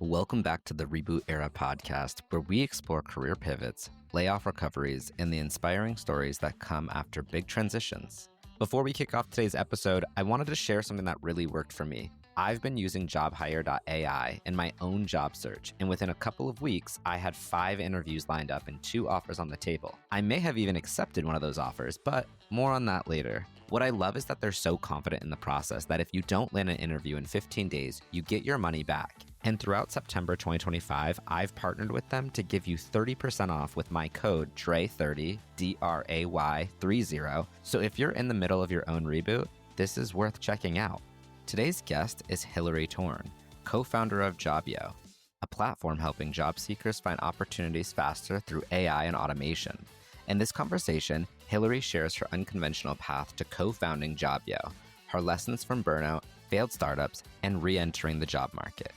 Welcome back to the Reboot Era Podcast, where we explore career pivots, layoff recoveries, and the inspiring stories that come after big transitions. Before we kick off today's episode, I wanted to share something that really worked for me. I've been using JobHire.ai in my own job search, and within a couple of weeks, I had 5 interviews lined up and 2 offers on the table. I may have even accepted one of those offers, but more on that later. What I love is that they're so confident in the process that if you don't land an interview in 15 days, you get your money back. And throughout September 2025, I've partnered with them to give you 30% off with my code DRAY30, DRAY30. So if you're in the middle of your own reboot, this is worth checking out. Today's guest is Hilary Torn, co-founder of Jobbyo, a platform helping job seekers find opportunities faster through AI and automation. In this conversation, Hilary shares her unconventional path to co-founding Jobbyo, her lessons from burnout, failed startups, and re-entering the job market,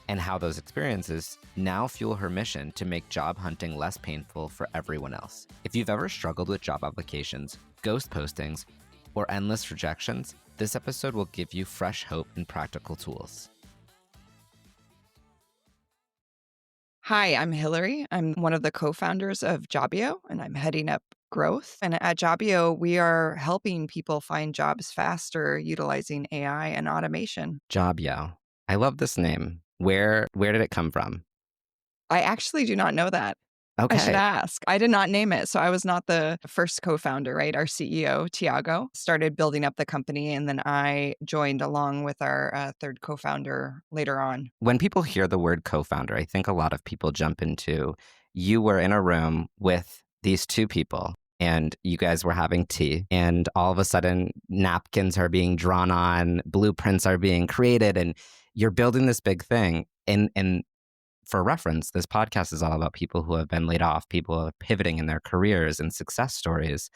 and how those experiences now fuel her mission to make job hunting less painful for everyone else. If you've ever struggled with job applications, ghost postings, or endless rejections, this episode will give you fresh hope and practical tools. Hi, I'm Hilary. I'm one of the co-founders of Jobbyo, and I'm heading up growth. And at Jobbyo, we are helping people find jobs faster utilizing AI and automation. Jobbyo. I love this name. Where did it come from? I actually do not know that. Okay. I should ask. I did not name it. So I was not the first co-founder, right? Our CEO, Tiago, started building up the company, and then I joined along with our third co-founder later on. When people hear the word co-founder, I think a lot of people jump into, you were in a room with these 2 people and you guys were having tea, and all of a sudden napkins are being drawn on, blueprints are being created, and you're building this big thing. And for reference, this podcast is all about people who have been laid off, people who are pivoting in their careers and success stories.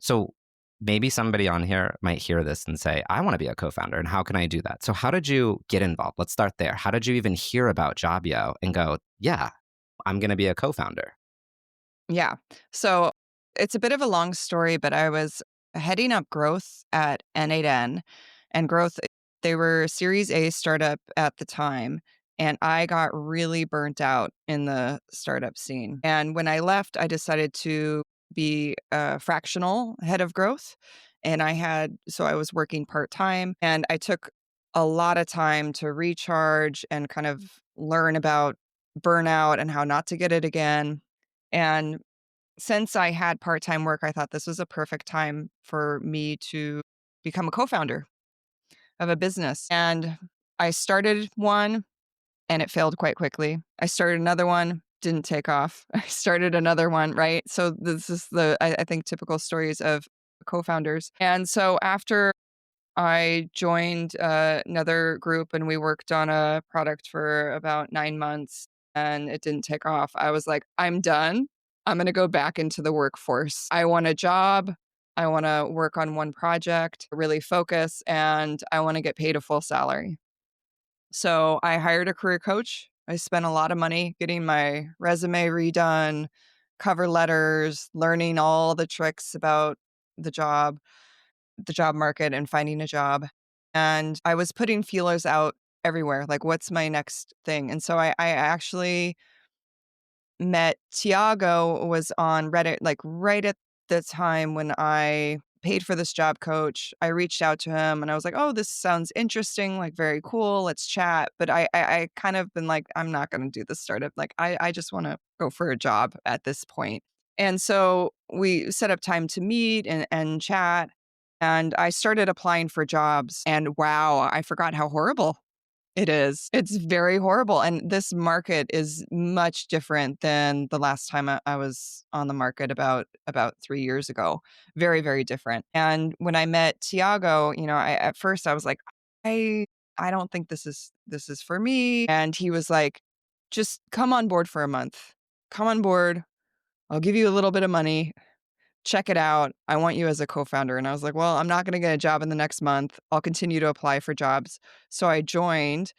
So maybe somebody on here might hear this and say, I want to be a co-founder, and how can I do that? So how did you get involved? Let's start there. How did you even hear about Jobbyo and go, yeah, I'm going to be a co-founder? Yeah. So it's a bit of a long story, but I was heading up growth at N8N, and growth, they were a Series A startup at the time. And I got really burnt out in the startup scene. And when I left, I decided to be a fractional head of growth. And I was working part-time, and I took a lot of time to recharge and kind of learn about burnout and how not to get it again. And since I had part-time work, I thought this was a perfect time for me to become a co-founder of a business. And I started one, and it failed quite quickly. I started another one, didn't take off. I started another one, right? So this is I think, typical stories of co-founders. And so after I joined another group and we worked on a product for about 9 months and it didn't take off, I was like, I'm done. I'm going to go back into the workforce. I want a job. I want to work on one project, really focus, and I want to get paid a full salary. So I hired a career coach. I spent a lot of money getting my resume redone, cover letters, learning all the tricks about the job market and finding a job. And I was putting feelers out everywhere, like, what's my next thing? And so I actually met Tiago, was on Reddit, like right at the time when I paid for this job coach. I reached out to him and I was like, oh, this sounds interesting, like very cool. Let's chat. But I kind of been like, I'm not going to do this startup. Like, I just want to go for a job at this point. And so we set up time to meet and chat. And I started applying for jobs. And wow, I forgot how horrible it is. It's very horrible. And this market is much different than the last time I was on the market about 3 years ago. Very, very different. And when I met Tiago, at first I was like, I don't think this is for me. And he was like, just come on board for a month. Come on board. I'll give you a little bit of money. Check it out. I want you as a co-founder. And I was like, well, I'm not going to get a job in the next month. I'll continue to apply for jobs. So I joined,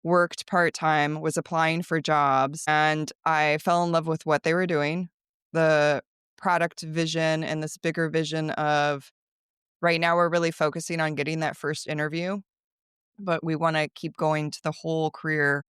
worked part-time, was applying for jobs, and I fell in love with what they were doing, the product vision and this bigger vision of right now we're really focusing on getting that first interview, but we want to keep going to the whole career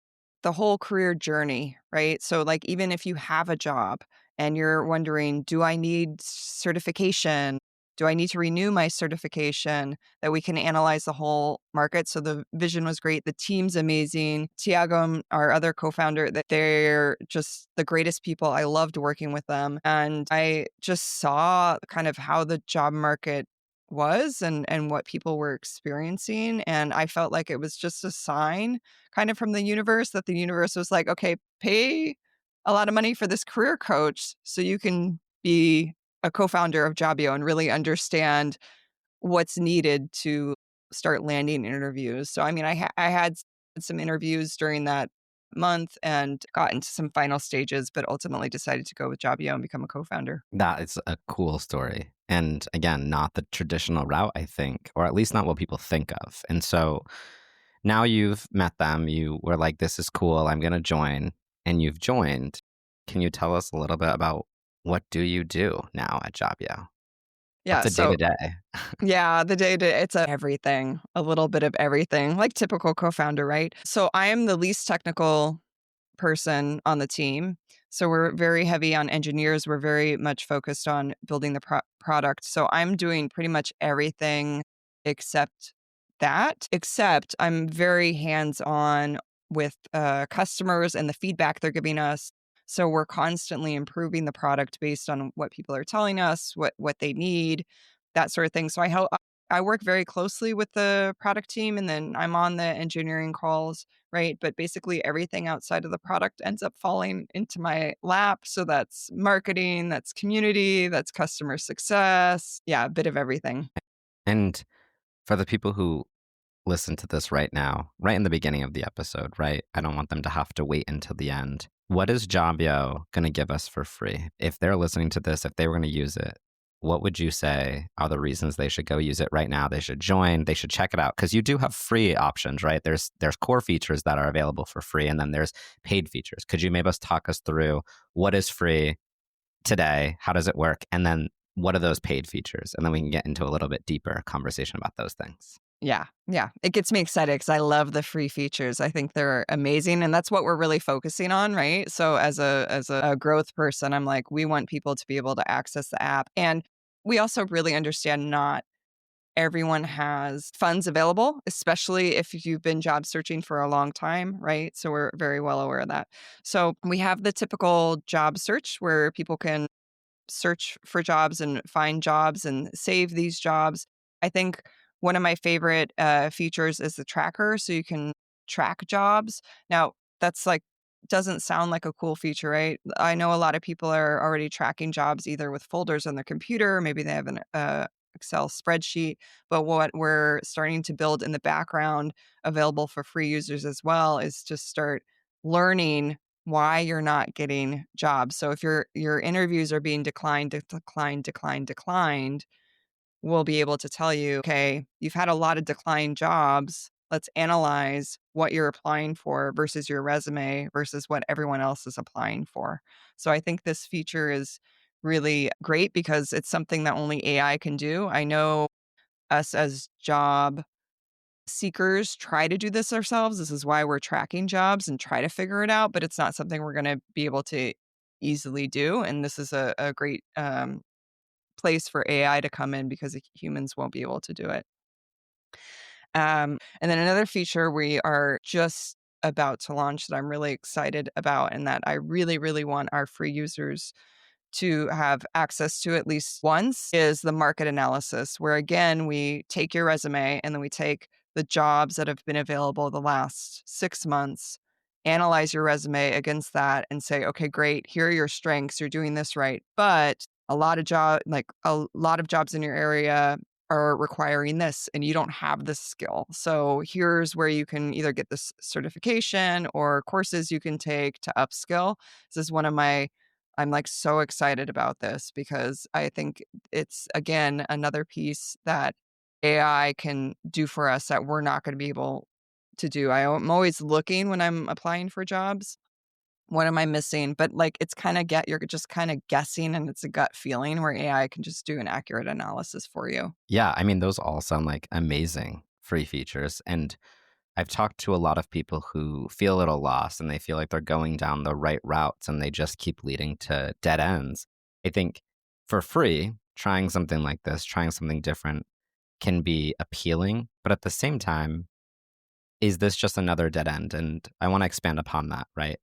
the whole career journey, right? So, like, even if you have a job and you're wondering, do I need certification? Do I need to renew my certification? That we can analyze the whole market. So the vision was great. The team's amazing. Tiago, our other co-founder, that they're just the greatest people. I loved working with them. And I just saw kind of how the job market was and what people were experiencing. And I felt like it was just a sign kind of from the universe, that the universe was like, okay, pay a lot of money for this career coach so you can be a co-founder of Jobbyo and really understand what's needed to start landing interviews. So, I mean, I had some interviews during that month and got into some final stages, but ultimately decided to go with Jobbyo and become a co-founder. That is a cool story. And again, not the traditional route, I think, or at least not what people think of. And so now you've met them, you were like, this is cool, I'm going to join, and you've joined. Can you tell us a little bit about what do you do now at Jobbyo? Yeah, What's a day so to day? yeah, the day-to-day, it's everything, a little bit of everything, like typical co-founder, right? So I am the least technical person on the team. So we're very heavy on engineers. We're very much focused on building the product. So I'm doing pretty much everything except that, except I'm very hands-on with customers and the feedback they're giving us. So we're constantly improving the product based on what people are telling us, what they need, that sort of thing. So I work very closely with the product team, and then I'm on the engineering calls, right? But basically everything outside of the product ends up falling into my lap. So that's marketing, that's community, that's customer success. Yeah, a bit of everything. And for the people who listen to this right now, right in the beginning of the episode, right? I don't want them to have to wait until the end. What is Jobbyo going to give us for free? If they're listening to this, if they were going to use it, what would you say are the reasons they should go use it right now? They should join, they should check it out, because you do have free options, right? There's core features that are available for free, and then there's paid features. Could you maybe talk us through what is free today? How does it work? And then what are those paid features? And then we can get into a little bit deeper conversation about those things. Yeah, yeah. It gets me excited because I love the free features. I think they're amazing, and that's what we're really focusing on, right? So as a growth person, I'm like, we want people to be able to access the app, and we also really understand not everyone has funds available, especially if you've been job searching for a long time, right? So we're very well aware of that. So we have the typical job search where people can search for jobs and find jobs and save these jobs. I think one of my favorite features is the tracker. So you can track jobs. Now, that's like, doesn't sound like a cool feature, right? I know a lot of people are already tracking jobs either with folders on their computer, maybe they have an Excel spreadsheet. But what we're starting to build in the background, available for free users as well, is just start learning why you're not getting jobs. So if your interviews are being declined, we'll be able to tell you, okay, you've had a lot of declined jobs. Let's analyze what you're applying for versus your resume versus what everyone else is applying for. So I think this feature is really great because it's something that only AI can do. I know us as job seekers try to do this ourselves. This is why we're tracking jobs and try to figure it out, but it's not something we're going to be able to easily do. And this is a great place for AI to come in because humans won't be able to do it. And then another feature we are just about to launch that I'm really excited about and that I really, really want our free users to have access to at least once is the market analysis, where again, we take your resume and then we take the jobs that have been available the last 6 months, analyze your resume against that and say, okay, great, here are your strengths, you're doing this right. But a lot of jobs in your area are requiring this and you don't have this skill. So here's where you can either get this certification or courses you can take to upskill. This is one of my I'm like so excited about this because I think it's again another piece that AI can do for us that we're not going to be able to do. I'm always looking when I'm applying for jobs. What am I missing? But like it's kind of you're just kind of guessing and it's a gut feeling where AI can just do an accurate analysis for you. Yeah, I mean, those all sound like amazing free features. And I've talked to a lot of people who feel a little lost and they feel like they're going down the right routes and they just keep leading to dead ends. I think for free, trying something like this, trying something different can be appealing. But at the same time, is this just another dead end? And I want to expand upon that, right?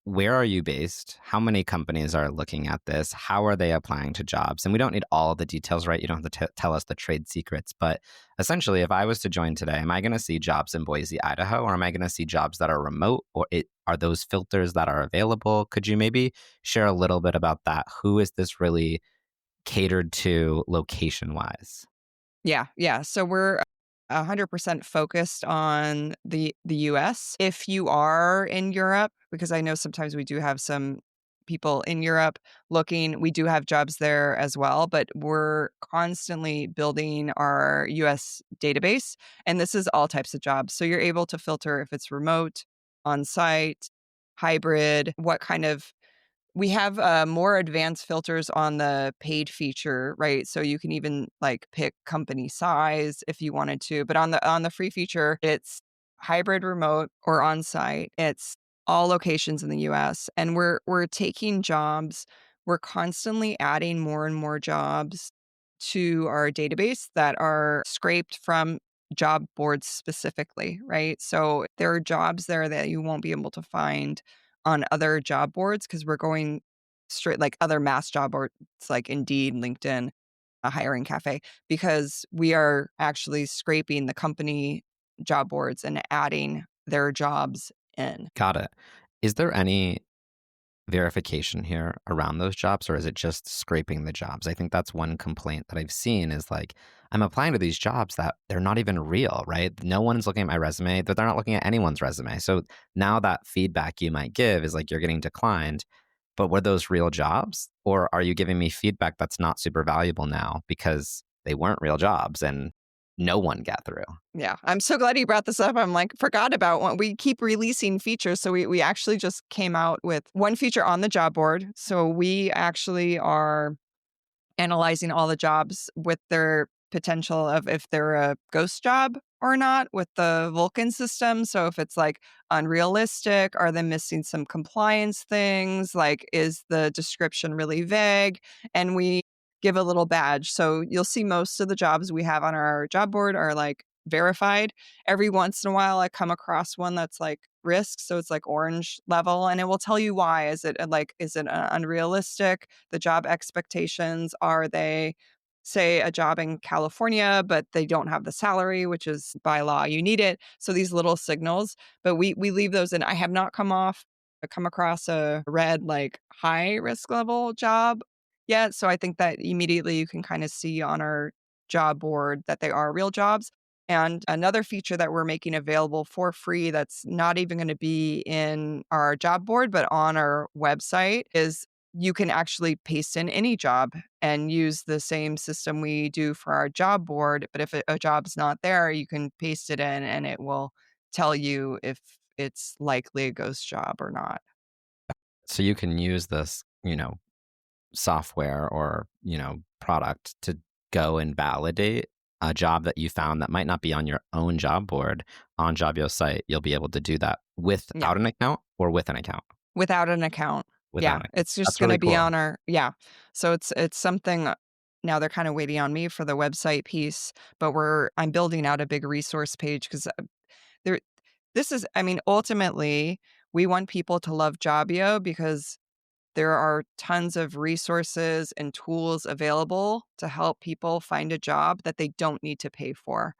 Where are you based? How many companies are looking at this? How are they applying to jobs? And we don't need all the details, right? You don't have to tell us the trade secrets. But essentially, if I was to join today, am I going to see jobs in Boise, Idaho, or am I going to see jobs that are remote? Or are those filters that are available? Could you maybe share a little bit about that? Who is this really catered to location wise? Yeah. So we're 100% focused on the US. If you are in Europe, because I know sometimes we do have some people in Europe looking, we do have jobs there as well, but we're constantly building our US database. And this is all types of jobs. So you're able to filter if it's remote, on site, hybrid, what kind of we have more advanced filters on the paid feature, right? So you can even like pick company size if you wanted to. But on the free feature, it's hybrid, remote, or on site. It's all locations in the US. And we're taking jobs. We're constantly adding more and more jobs to our database that are scraped from job boards specifically, right? So there are jobs there that you won't be able to find on other job boards because we're going straight like other mass job boards like Indeed, LinkedIn, a hiring cafe, because we are actually scraping the company job boards and adding their jobs in. Got it. Is there any verification here around those jobs, or is it just scraping the jobs? I think that's one complaint that I've seen is like, I'm applying to these jobs that they're not even real, right? No one's looking at my resume, that they're not looking at anyone's resume. So now that feedback you might give is like, you're getting declined, but were those real jobs? Or are you giving me feedback that's not super valuable now because they weren't real jobs and no one got through? Yeah, I'm so glad you brought this up. I'm like, forgot about what we keep releasing features. So we actually just came out with one feature on the job board. So we actually are analyzing all the jobs with their potential of if they're a ghost job or not with the Vulcan system. So if it's like unrealistic, are they missing some compliance things? Like, is the description really vague? And we give a little badge. So you'll see most of the jobs we have on our job board are like verified. Every once in a while, I come across one that's like risk. So it's like orange level and it will tell you why. Is it unrealistic? The job expectations, are they, say, a job in California, but they don't have the salary, which is by law, you need it. So these little signals, but we leave those in. I have not come across a red, like high risk level job yet. So I think that immediately you can kind of see on our job board that they are real jobs. And another feature that we're making available for free that's not even going to be in our job board, but on our website is you can actually paste in any job and use the same system we do for our job board. But if a job's not there, you can paste it in and it will tell you if it's likely a ghost job or not. So you can use this, software or, product to go and validate a job that you found that might not be on your own job board on Jobbyo's site. You'll be able to do that Yeah, without an account or with an account. without an account. Without Yeah, an account. it's just That's going really to be cool. on our, yeah. So it's something now they're kind of waiting on me for the website piece, but I'm building out a big resource page because there this is, I mean, ultimately, we want people to love Jobbyo because there are tons of resources and tools available to help people find a job that they don't need to pay for.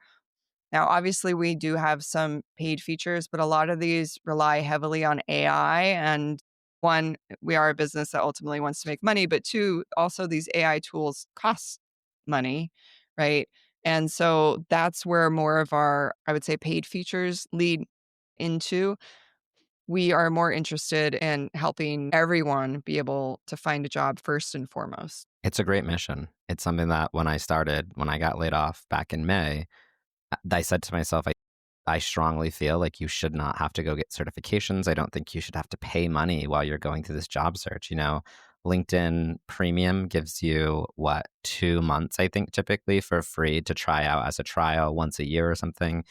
Now, obviously, we do have some paid features, but a lot of these rely heavily on AI. And one, we are a business that ultimately wants to make money, but two, also these AI tools cost money, right? And so that's where more of our, I would say, paid features lead into. We are more interested in helping everyone be able to find a job first and foremost. It's a great mission. It's something that when I got laid off back in May, I said to myself, I strongly feel like you should not have to go get certifications. I don't think you should have to pay money while you're going through this job search. LinkedIn Premium gives you 2 months, I think, typically for free to try out as a trial once a year or something.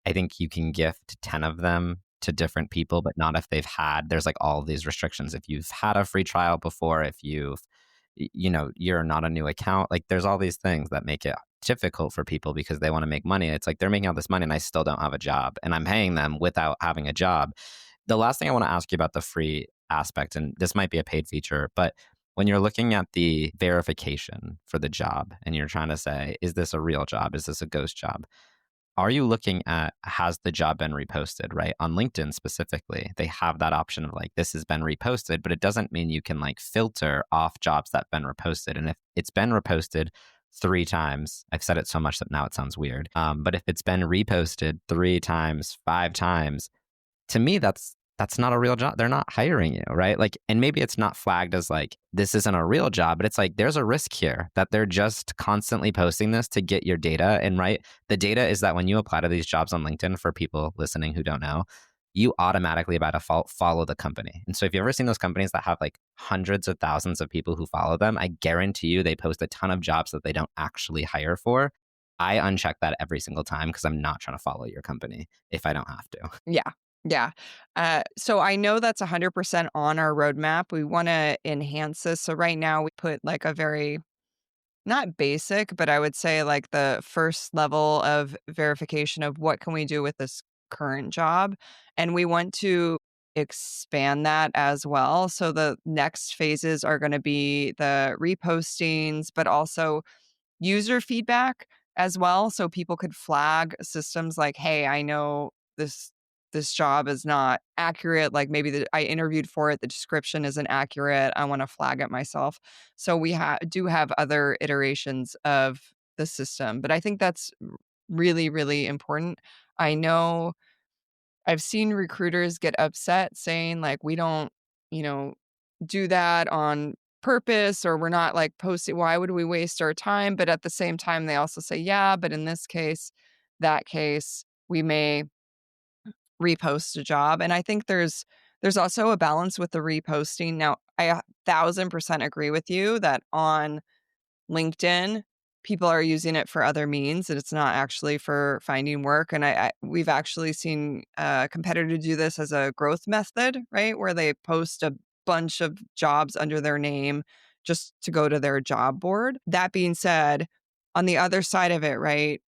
I think you can gift 10 of them to different people, but not if they've had, there's like all of these restrictions. If you've had a free trial before, if you're not a new account, like there's all these things that make it difficult for people because they want to make money. It's like they're making all this money and I still don't have a job and I'm paying them without having a job. The last thing I want to ask you about the free aspect, and this might be a paid feature, but when you're looking at the verification for the job and you're trying to say, is this a real job? Is this a ghost job? Are you looking at, has the job been reposted, right? On LinkedIn specifically, they have that option of like, this has been reposted, but it doesn't mean you can like filter off jobs that have been reposted. And if it's been reposted 3 times, I've said it so much that now it sounds weird. But if it's been reposted 3 times, 5 times, to me, that's not a real job. They're not hiring you, right? Like, and maybe it's not flagged as like, this isn't a real job, but it's like, there's a risk here that they're just constantly posting this to get your data. And right, the data is that when you apply to these jobs on LinkedIn, for people listening who don't know, you automatically by default follow the company. And so if you've ever seen those companies that have like hundreds of thousands of people who follow them, I guarantee you they post a ton of jobs that they don't actually hire for. I uncheck that every single time because I'm not trying to follow your company if I don't have to. Yeah. Yeah. So I know that's 100% on our roadmap. We want to enhance this. So right now we put like a very, not basic, but I would say like the first level of verification of what can we do with this current job. And we want to expand that as well. So the next phases are going to be the repostings, but also user feedback as well. So people could flag systems like, hey, I know this job is not accurate. Like maybe I interviewed for it, the description isn't accurate. I want to flag it myself. So we do have other iterations of the system, but I think that's really, really important. I know I've seen recruiters get upset saying like, we don't, you know, do that on purpose, or we're not like posting. Why would we waste our time? But at the same time, they also say, yeah, but in this case, that case, we may repost a job. And I think there's also a balance with the reposting. Now, I 1,000% agree with you that on LinkedIn, people are using it for other means, and it's not actually for finding work. And we've actually seen a competitor do this as a growth method, right? Where they post a bunch of jobs under their name just to go to their job board. That being said, on the other side of it, right?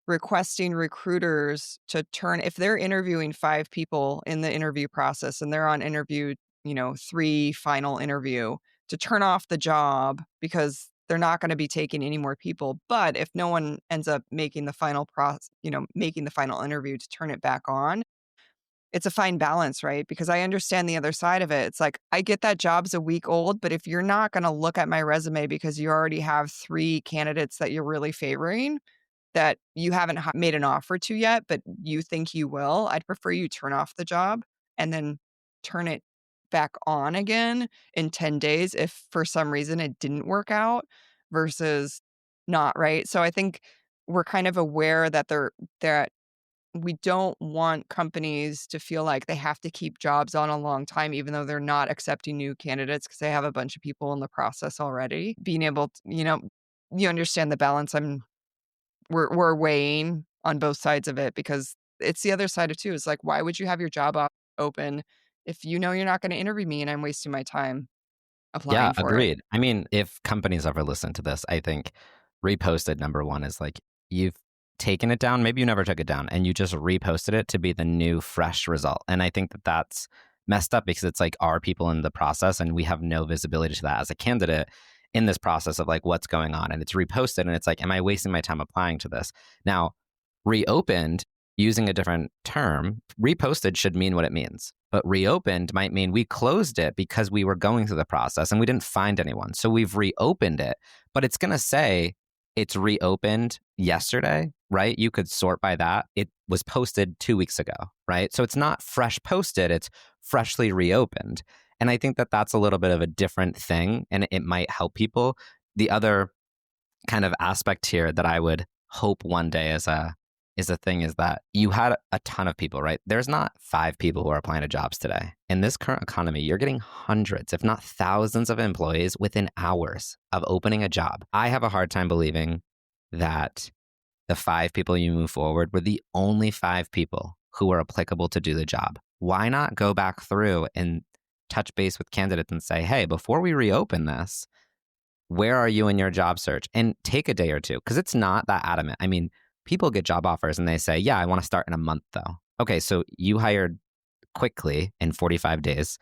Requesting recruiters to turn, if they're interviewing 5 people in the interview process and they're on interview, 3 final interview, to turn off the job because they're not going to be taking any more people. But if no one ends up making the final making the final interview, to turn it back on, it's a fine balance, right? Because I understand the other side of it. It's like, I get that job's a week old, but if you're not going to look at my resume because you already have 3 candidates that you're really favoring, that you haven't made an offer to yet, but you think you will, I'd prefer you turn off the job and then turn it back on again in 10 days if for some reason it didn't work out, versus not, right? So I think we're kind of aware that we don't want companies to feel like they have to keep jobs on a long time, even though they're not accepting new candidates because they have a bunch of people in the process already. Being able to, you understand the balance we're weighing on both sides of it, because it's the other side of too. It's like, why would you have your job open if you know you're not going to interview me and I'm wasting my time Yeah, applying for it? agreed. I mean, if companies ever listen to this, I think reposted number one is like, you've taken it down. Maybe you never took it down and you just reposted it to be the new fresh result. And I think that that's messed up because it's like, are people in the process and we have no visibility to that as a candidate in this process of like what's going on. And it's reposted and it's like, am I wasting my time applying to this? Now, reopened, using a different term, reposted should mean what it means. But reopened might mean we closed it because we were going through the process and we didn't find anyone. So we've reopened it, but it's going to say it's reopened yesterday, right? You could sort by that. It was posted 2 weeks ago, right? So it's not fresh posted, it's freshly reopened. And I think that that's a little bit of a different thing and it might help people. The other kind of aspect here that I would hope one day is a thing is that you had a ton of people, right? There's not 5 people who are applying to jobs today. In this current economy, you're getting hundreds, if not thousands of employees within hours of opening a job. I have a hard time believing that the 5 people you move forward were the only 5 people who were applicable to do the job. Why not go back through and touch base with candidates and say, hey, before we reopen this, where are you in your job search? And take a day or two, because it's not that adamant. I mean, people get job offers and they say, yeah, I want to start in a month though. Okay, so you hired quickly in 45 days,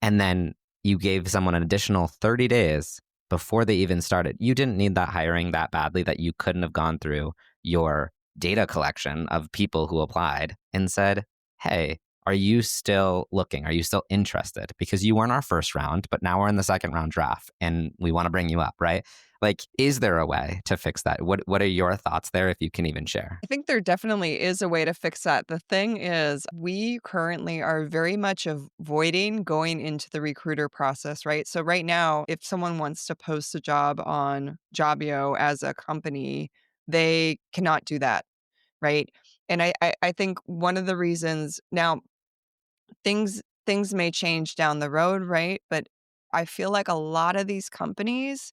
and then you gave someone an additional 30 days before they even started. You didn't need that hiring that badly that you couldn't have gone through your data collection of people who applied and said, hey, are you still looking? Are you still interested? Because you weren't our first round, but now we're in the second round draft and we want to bring you up, right? Like, is there a way to fix that? What are your thoughts there, if you can even share? I think there definitely is a way to fix that. The thing is, we currently are very much avoiding going into the recruiter process, right? So right now, if someone wants to post a job on Jobbyo as a company, they cannot do that, right? And I think one of the reasons now, things may change down the road, right? But I feel like a lot of these companies,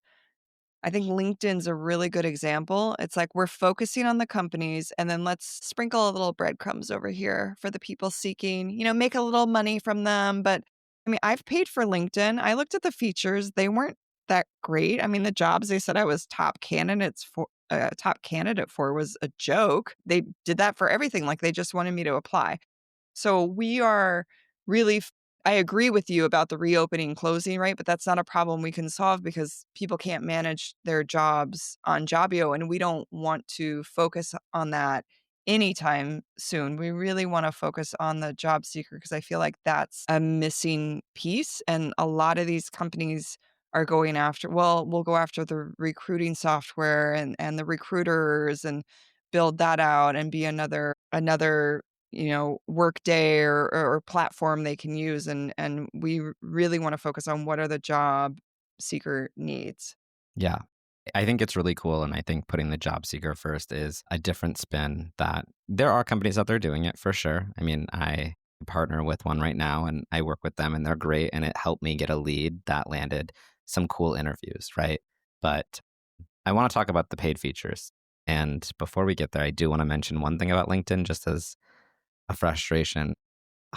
I think LinkedIn's a really good example. It's like we're focusing on the companies and then let's sprinkle a little breadcrumbs over here for the people seeking, make a little money from them. But I mean, I've paid for LinkedIn. I looked at the features. They weren't that great. I mean, the jobs they said I was top candidate for was a joke. They did that for everything. Like they just wanted me to apply. So we are really, I agree with you about the reopening and closing, right? But that's not a problem we can solve because people can't manage their jobs on Jobbyo, and we don't want to focus on that anytime soon. We really want to focus on the job seeker because I feel like that's a missing piece. And a lot of these companies are going after, well, we'll go after the recruiting software and the recruiters and build that out and be another workday or platform they can use, and we really want to focus on what are the job seeker needs. Yeah. I think it's really cool. And I think putting the job seeker first is a different spin that there are companies out there doing it for sure. I mean, I partner with one right now and I work with them and they're great. And it helped me get a lead that landed some cool interviews, right? But I want to talk about the paid features. And before we get there, I do want to mention one thing about LinkedIn just as a frustration.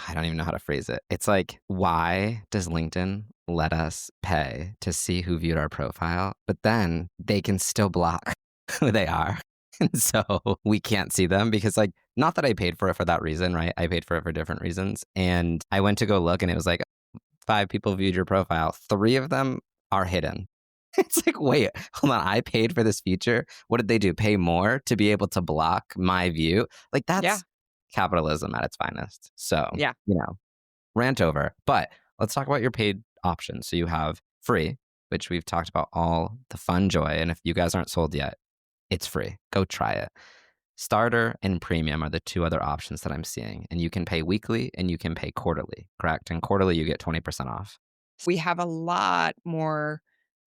I don't even know how to phrase it. It's like, why does LinkedIn let us pay to see who viewed our profile, but then they can still block who they are? And so we can't see them because, like, not that I paid for it for that reason, right? I paid for it for different reasons. And I went to go look and it was like 5 people viewed your profile. 3 of them are hidden. It's like, wait, hold on. I paid for this feature. What did they do? Pay more to be able to block my view? Like, Yeah. that's capitalism at its finest. So, Yeah. Rant over. But let's talk about your paid options. So you have free, which we've talked about all the fun joy. And if you guys aren't sold yet, it's free. Go try it. Starter and premium are the 2 other options that I'm seeing. And you can pay weekly and you can pay quarterly, correct? And quarterly, you get 20% off. We have a lot more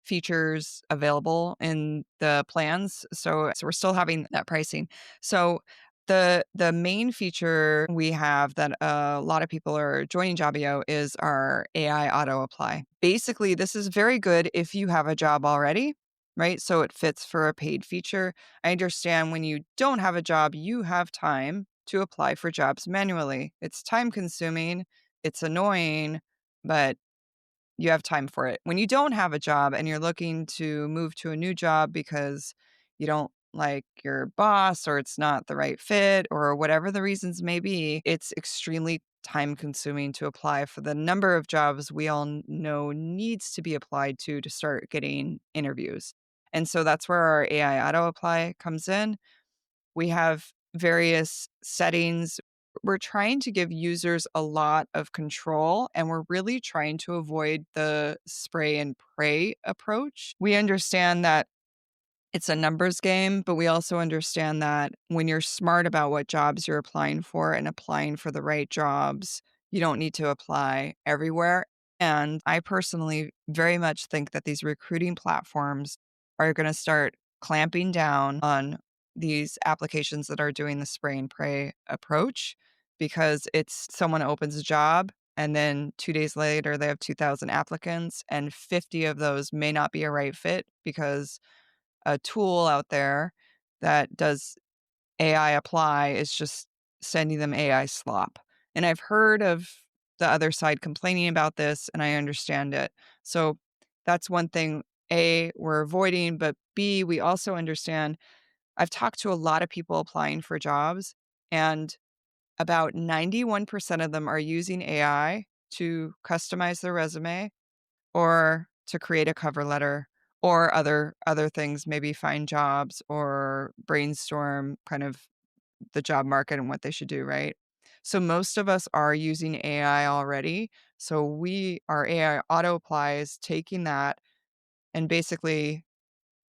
features available in the plans. So we're still having that pricing. So the main feature we have that a lot of people are joining Jobbyo is our AI auto apply. Basically, this is very good if you have a job already, right? So it fits for a paid feature. I understand when you don't have a job, you have time to apply for jobs manually. It's time consuming, it's annoying, but you have time for it. When you don't have a job and you're looking to move to a new job because you don't like your boss or it's not the right fit or whatever the reasons may be, it's extremely time consuming to apply for the number of jobs we all know needs to be applied to start getting interviews. And so that's where our AI auto apply comes in. We have various settings. We're trying to give users a lot of control, and we're really trying to avoid the spray and pray approach. We understand that it's a numbers game, but we also understand that when you're smart about what jobs you're applying for and applying for the right jobs, you don't need to apply everywhere. And I personally very much think that these recruiting platforms are going to start clamping down on these applications that are doing the spray and pray approach because it's someone opens a job and then 2 days later they have 2,000 applicants and 50 of those may not be a right fit because a tool out there that does AI apply is just sending them AI slop. And I've heard of the other side complaining about this, and I understand it. So that's one thing, A, we're avoiding, but B, we also understand. I've talked to a lot of people applying for jobs, and about 91% of them are using AI to customize their resume or to create a cover letter or other things, maybe find jobs or brainstorm kind of the job market and what they should do, right? So most of us are using AI already. So our AI auto apply is taking that and basically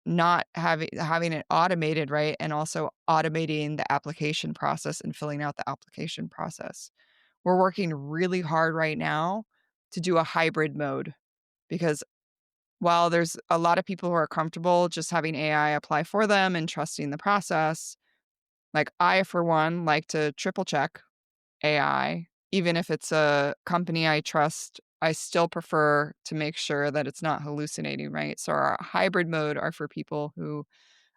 not having it automated, right? And also automating the application process and filling out the application process. We're working really hard right now to do a hybrid mode because while there's a lot of people who are comfortable just having AI apply for them and trusting the process, like I, for one, like to triple check AI. Even if it's a company I trust, I still prefer to make sure that it's not hallucinating, right? So our hybrid mode are for people who,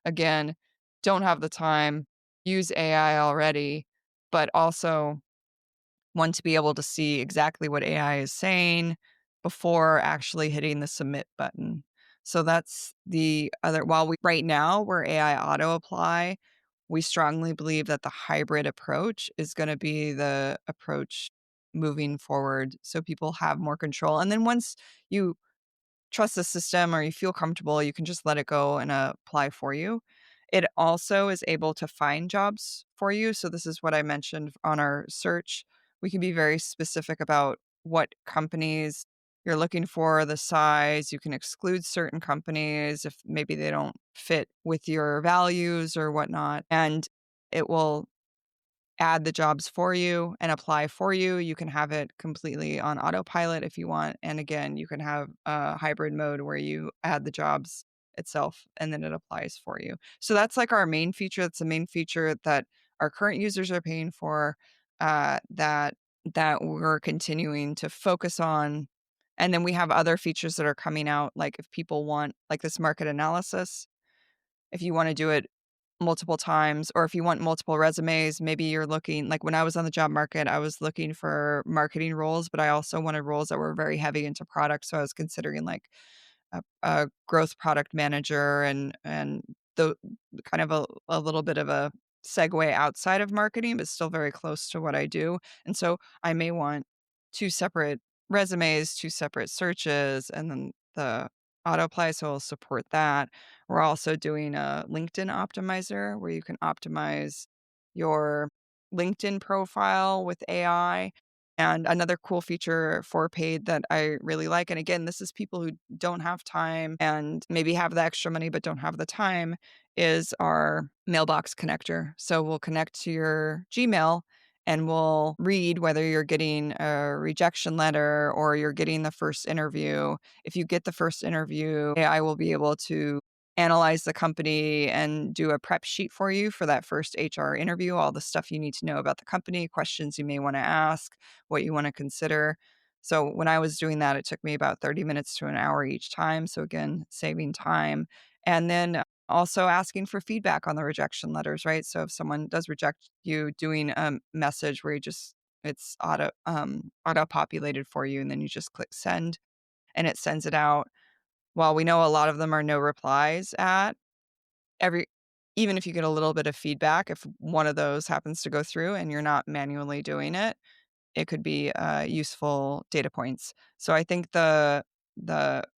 again, don't have the time, use AI already, but also want to be able to see exactly what AI is saying before actually hitting the submit button. So that's the other. While right now we're AI auto apply, we strongly believe that the hybrid approach is going to be the approach moving forward. So people have more control. And then once you trust the system or you feel comfortable, you can just let it go and apply for you. It also is able to find jobs for you. So this is what I mentioned on our search. We can be very specific about what companies you're looking for, the size. You can exclude certain companies if maybe they don't fit with your values or whatnot. And it will add the jobs for you and apply for you. You can have it completely on autopilot if you want. And again, you can have a hybrid mode where you add the jobs itself and then it applies for you. So that's like our main feature. That's the main feature that our current users are paying for, that we're continuing to focus on. And then we have other features that are coming out, like if people want like this market analysis, if you want to do it multiple times, or if you want multiple resumes, maybe you're looking like when I was on the job market, I was looking for marketing roles, but I also wanted roles that were very heavy into product. So I was considering like a growth product manager and the kind of a little bit of a segue outside of marketing, but still very close to what I do. And so I may want two separate resumes, two separate searches, and then the auto apply. So I'll support that. We're also doing a LinkedIn optimizer where you can optimize your LinkedIn profile with AI. And another cool feature for paid that I really like, and again, this is people who don't have time and maybe have the extra money but don't have the time, is our mailbox connector. So we'll connect to your Gmail and we'll read whether you're getting a rejection letter or you're getting the first interview. If you get the first interview, AI will be able to analyze the company and do a prep sheet for you for that first HR interview, all the stuff you need to know about the company, questions you may want to ask, what you want to consider. So when I was doing that, it took me about 30 minutes to an hour each time. So again, saving time. And then also asking for feedback on the rejection letters, right? So if someone does reject you, doing a message where it's auto populated for you, and then you just click send and it sends it out. While we know a lot of them are no replies at every, even if you get a little bit of feedback, if one of those happens to go through and you're not manually doing it, it could be useful data points. So I think I'm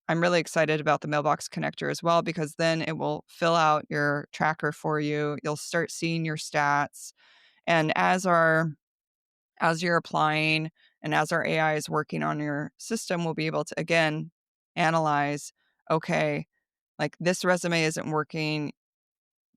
really excited about the mailbox connector as well, because then it will fill out your tracker for you. You'll start seeing your stats. And as you're applying and as our AI is working on your system, we'll be able to again analyze, okay, like this resume isn't working.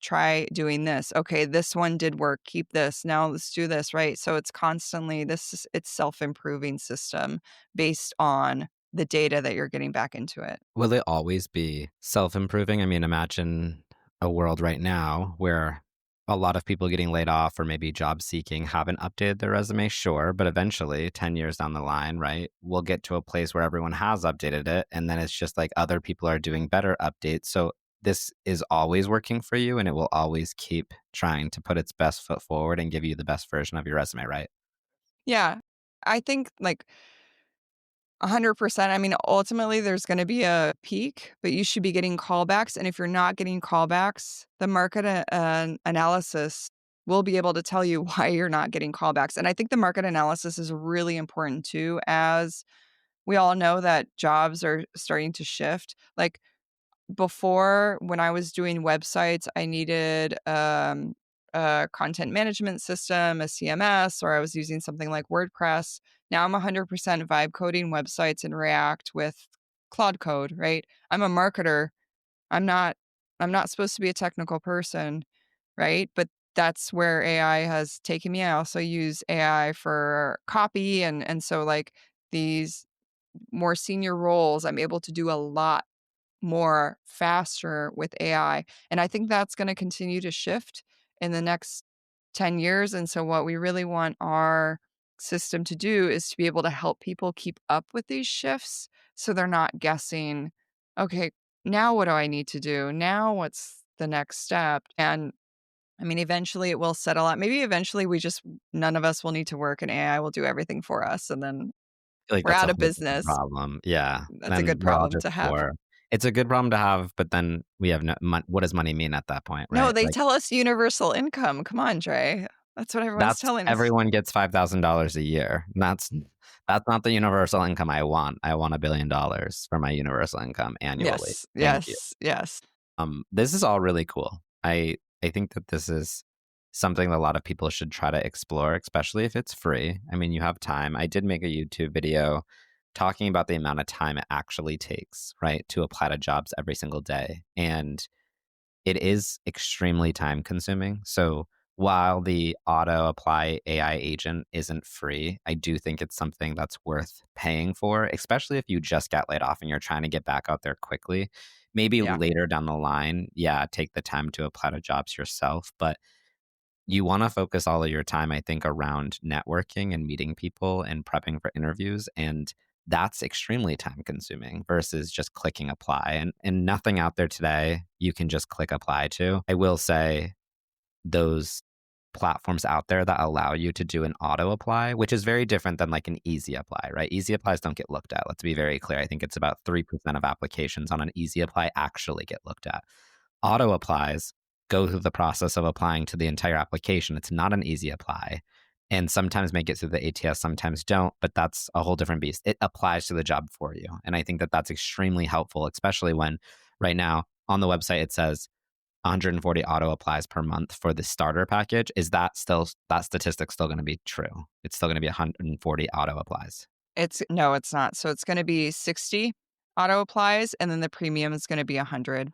Try doing this. Okay, this one did work. Keep this. Now let's do this, right? So it's constantly it's self-improving system based on the data that you're getting back into it. Will it always be self-improving? I mean, imagine a world right now where a lot of people getting laid off or maybe job seeking haven't updated their resume, sure, but eventually 10 years down the line, right, we'll get to a place where everyone has updated it, and then it's just like other people are doing better updates. So this is always working for you and it will always keep trying to put its best foot forward and give you the best version of your resume, right? Yeah. I think like 100%. I mean, ultimately, there's going to be a peak, but you should be getting callbacks. And if you're not getting callbacks, the market analysis will be able to tell you why you're not getting callbacks. And I think the market analysis is really important too, as we all know that jobs are starting to shift. Like before, when I was doing websites, I needed a content management system, a CMS, or I was using something like WordPress. Now I'm 100% vibe coding websites in React with Claude Code, right? I'm a marketer. I'm not I'm not supposed to be a technical person, right? But that's where AI has taken me. I also use AI for copy and so like these more senior roles, I'm able to do a lot more faster with AI. And I think that's going to continue to shift in the next 10 years. And so, what we really want our system to do is to be able to help people keep up with these shifts so they're not guessing, okay, now what do I need to do? Now what's the next step? And I mean, eventually it will settle out. Maybe eventually none of us will need to work and AI will do everything for us. And then Feel like we're that's a out of whole different business. problem. Yeah. That's a Then good we're all problem just to have. poor. It's a good problem to have, but then we have no what does money mean at that point, No, right? they Like tell us universal income. Come on, Dre. That's what everyone's that's telling us. everyone gets $5,000 a year. That's not the universal income I want. I want $1 billion for my universal income annually. Yes, Thank you. yes, yes. This is all really cool. I think that this is something that a lot of people should try to explore, especially if it's free. I mean, you have time. I did make a YouTube video talking about the amount of time it actually takes, right, to apply to jobs every single day. And it is extremely time consuming. So while the auto apply AI agent isn't free, I do think it's something that's worth paying for, especially if you just got laid off and you're trying to get back out there quickly. Maybe Yeah, later down the line, yeah, take the time to apply to jobs yourself. But you want to focus all of your time, I think, around networking and meeting people and prepping for interviews. And that's extremely time consuming versus just clicking apply. And nothing out there today you can just click apply to. I will say those platforms out there that allow you to do an auto apply, which is very different than like an easy apply, right? Easy applies don't get looked at. Let's be very clear. I think it's about 3% of applications on an easy apply actually get looked at. Auto applies go through the process of applying to the entire application. It's not an easy apply. And sometimes make it through the ATS, sometimes don't, but that's a whole different beast. It applies to the job for you. And I think that that's extremely helpful, especially when right now on the website it says 140 auto applies per month for the starter package. Is that statistic still going to be true? It's still going to be 140 auto applies. no, it's not. So it's going to be 60 auto applies, and then the premium is going to be 100.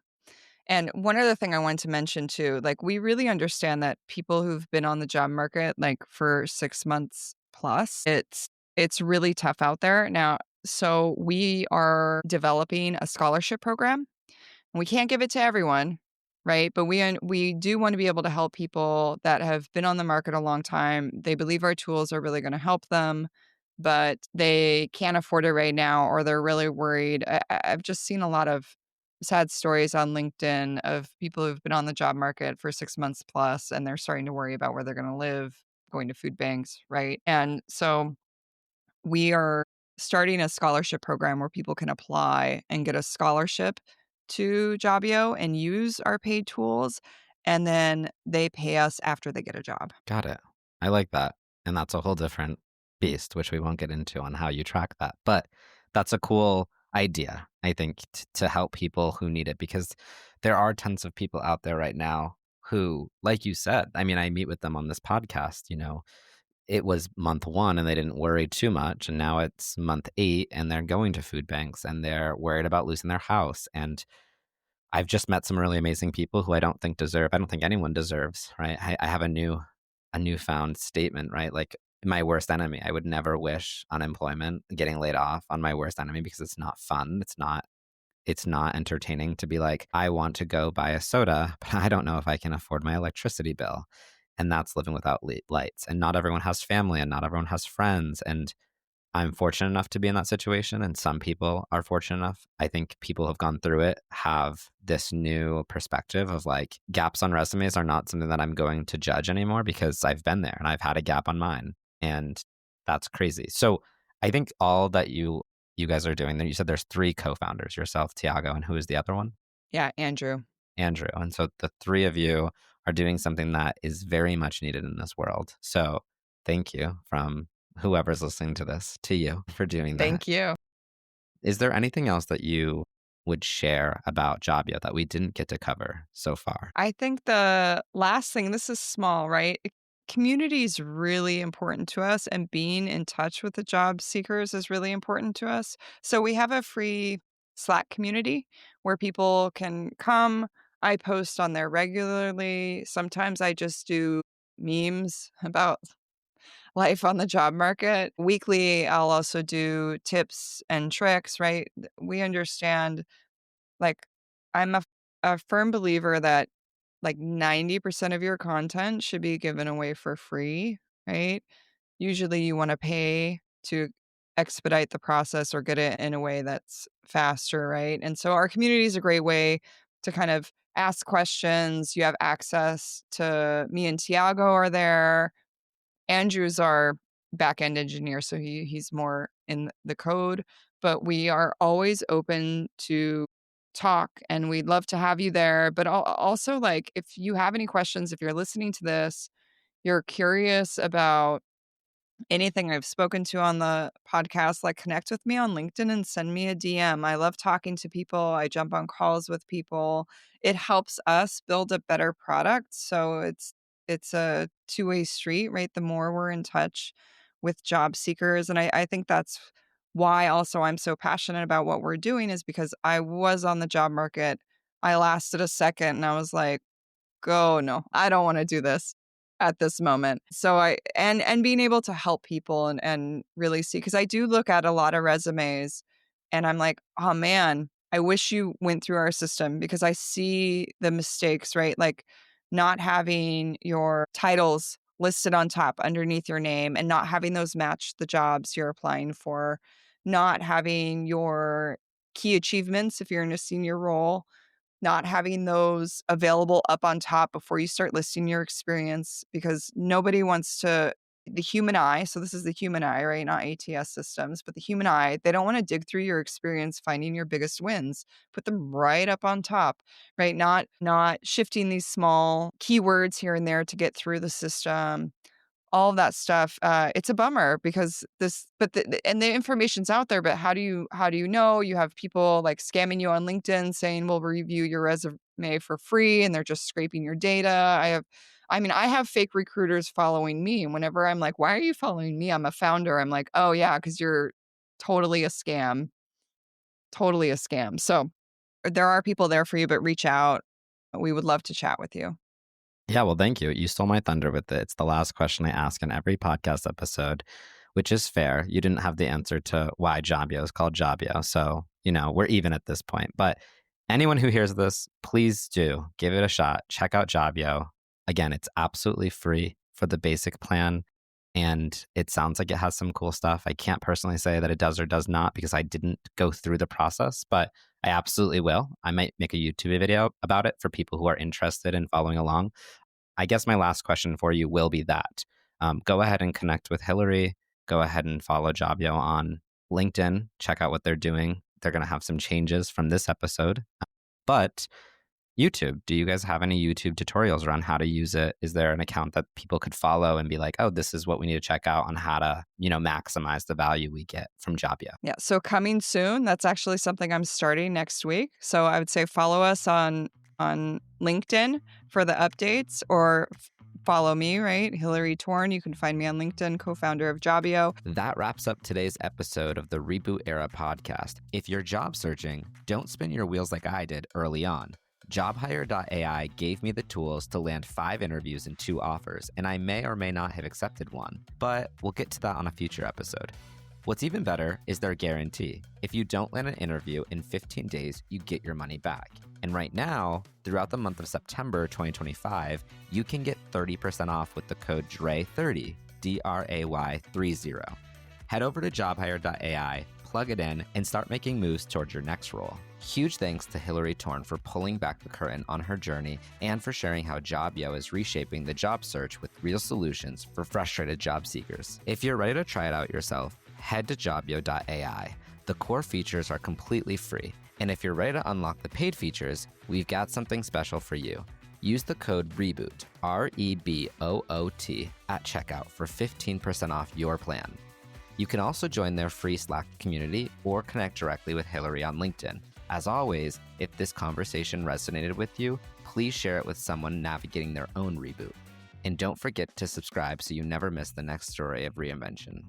And one other thing I wanted to mention too, like we really understand that people who've been on the job market like for 6 months plus, it's really tough out there now. So we are developing a scholarship program. We can't give it to everyone, right? But we do want to be able to help people that have been on the market a long time. They believe our tools are really going to help them, but they can't afford it right now, or they're really worried. I've just seen a lot of sad stories on LinkedIn of people who've been on the job market for 6 months plus, and they're starting to worry about where they're going to live, going to food banks, right? And so we are starting a scholarship program where people can apply and get a scholarship to Jobbyo and use our paid tools, and then they pay us after they get a job. Got it. I like that. And that's a whole different beast, which we won't get into on how you track that. But that's a cool idea, I think, to help people who need it, because there are tons of people out there right now who, like you said, I mean, I meet with them on this podcast, it was month 1 and they didn't worry too much. And now it's month 8 and they're going to food banks and they're worried about losing their house. And I've just met some really amazing people who I don't think anyone deserves, right? I have a newfound statement, right? Like my worst enemy. I would never wish unemployment, getting laid off on my worst enemy, because it's not fun. It's not entertaining to be like, I want to go buy a soda, but I don't know if I can afford my electricity bill. And that's living without lights. And not everyone has family and not everyone has friends. And I'm fortunate enough to be in that situation, and some people are fortunate enough. I think people who have gone through it have this new perspective of like gaps on resumes are not something that I'm going to judge anymore because I've been there and I've had a gap on mine. And that's crazy. So I think all that you guys are doing, you said there's 3 co-founders, yourself, Tiago, and who is the other one? Yeah, Andrew. Andrew. And so the 3 of you are doing something that is very much needed in this world. So thank you from whoever's listening to this to you for doing that. Thank you. Is there anything else that you would share about Jobbyo that we didn't get to cover so far? I think the last thing, this is small, right? Community is really important to us, and being in touch with the job seekers is really important to us. So we have a free Slack community where people can come. I post on there regularly. Sometimes I just do memes about life on the job market. Weekly, I'll also do tips and tricks, right? We understand, like, I'm a firm believer that like 90% of your content should be given away for free, right? Usually you want to pay to expedite the process or get it in a way that's faster, right? And so our community is a great way to kind of ask questions. You have access to me and Tiago are there. Andrew's our back-end engineer, so he's more in the code, but we are always open to talk, and we'd love to have you there. But also, like, if you have any questions, if you're listening to this, you're curious about anything I've spoken to on the podcast, like, connect with me on LinkedIn and send me a DM. I love talking to people. I jump on calls with people. It helps us build a better product. So it's a two-way street, right? The more we're in touch with job seekers. And I think that's why also I'm so passionate about what we're doing, is because I was on the job market. I lasted a second and I was like, oh no, I don't want to do this at this moment. So and being able to help people and really see, because I do look at a lot of resumes and I'm like, oh man, I wish you went through our system, because I see the mistakes, right? Like not having your titles listed on top underneath your name and not having those match the jobs you're applying for, not having your key achievements if you're in a senior role, not having those available up on top before you start listing your experience, because nobody wants to, the human eye, so this is the human eye, right? Not ATS systems, but the human eye, they don't want to dig through your experience finding your biggest wins. Put them right up on top, right? Not shifting these small keywords here and there to get through the system. All of that stuff. It's a bummer because and the information's out there, but how do you know? You have people like scamming you on LinkedIn saying, we'll review your resume for free, and they're just scraping your data. I have fake recruiters following me. And whenever I'm like, why are you following me? I'm a founder. I'm like, oh yeah, because you're totally a scam. Totally a scam. So there are people there for you, but reach out. We would love to chat with you. Yeah, well, thank you. You stole my thunder with it. It's the last question I ask in every podcast episode, which is fair. You didn't have the answer to why Jobbyo is called Jobbyo. So, we're even at this point. But anyone who hears this, please do give it a shot. Check out Jobbyo. Again, it's absolutely free for the basic plan. And it sounds like it has some cool stuff. I can't personally say that it does or does not because I didn't go through the process, but I absolutely will. I might make a YouTube video about it for people who are interested in following along. I guess my last question for you will be that. Go ahead and connect with Hilary. Go ahead and follow Jobbyo on LinkedIn. Check out what they're doing. They're going to have some changes from this episode. But YouTube, do you guys have any YouTube tutorials around how to use it? Is there an account that people could follow and be like, oh, this is what we need to check out on how to, maximize the value we get from Jobbyo? Yeah. So coming soon, that's actually something I'm starting next week. So I would say follow us on LinkedIn for the updates, or follow me, right? Hilary Torn. You can find me on LinkedIn, co-founder of Jobbyo. That wraps up today's episode of the Reboot Era Podcast. If you're job searching, don't spin your wheels like I did early on. JobHire.ai gave me the tools to land 5 interviews and 2 offers, and I may or may not have accepted one, but we'll get to that on a future episode. What's even better is their guarantee. If you don't land an interview in 15 days, you get your money back. And right now, throughout the month of September 2025, you can get 30% off with the code DRAY30, DRAY30. Head over to jobhire.ai, plug it in, and start making moves towards your next role. Huge thanks to Hilary Torn for pulling back the curtain on her journey and for sharing how Jobbyo is reshaping the job search with real solutions for frustrated job seekers. If you're ready to try it out yourself, head to jobbyo.ai. The core features are completely free. And if you're ready to unlock the paid features, we've got something special for you. Use the code REBOOT, REBOOT, at checkout for 15% off your plan. You can also join their free Slack community or connect directly with Hilary on LinkedIn. As always, if this conversation resonated with you, please share it with someone navigating their own reboot. And don't forget to subscribe so you never miss the next story of reinvention.